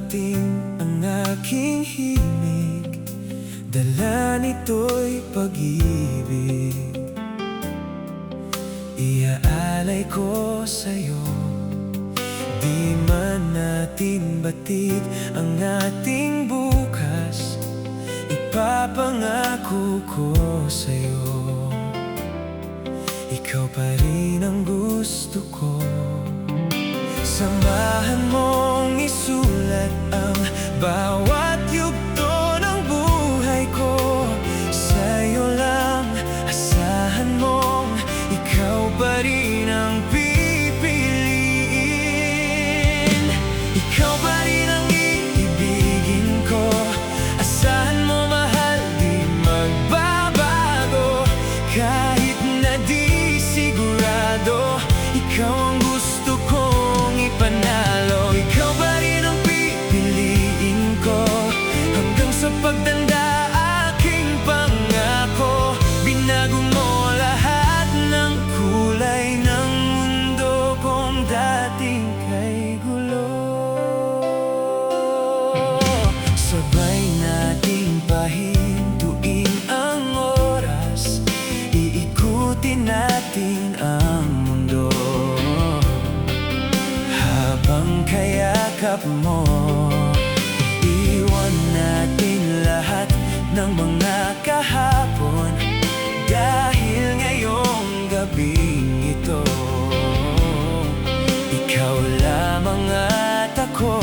dumating ang aking himig, dala nito'y pag-ibig. Iaalay ko sa'yo, di man natin batid ang ating bukas, ipapangako ko sa'yo, ikaw pa rin ang gusto ko. Samahan mong isulat ang bawat yugto ng buhay ko. Sa'yo lang, asahan mong ikaw pa rin ang pipiliin. Ikaw pa rin ang iibigin ko. Asahan mo, mahal, di magbabago. Kahit na di sigurado, ikaw ang gusto kong ipanalo. Ikaw pa rin ang pipiliin ko hanggang sa pagtanda, aking pangako. Binago mo lahat ng kulay ng mundo kong dating kay gulo. Sabay nating pahintuin ang oras, iikutin natin ang mundo. Habang kayakap mo, iwan natin lahat ng mga kahapon, dahil ngayong gabing ito, ikaw lamang at ako.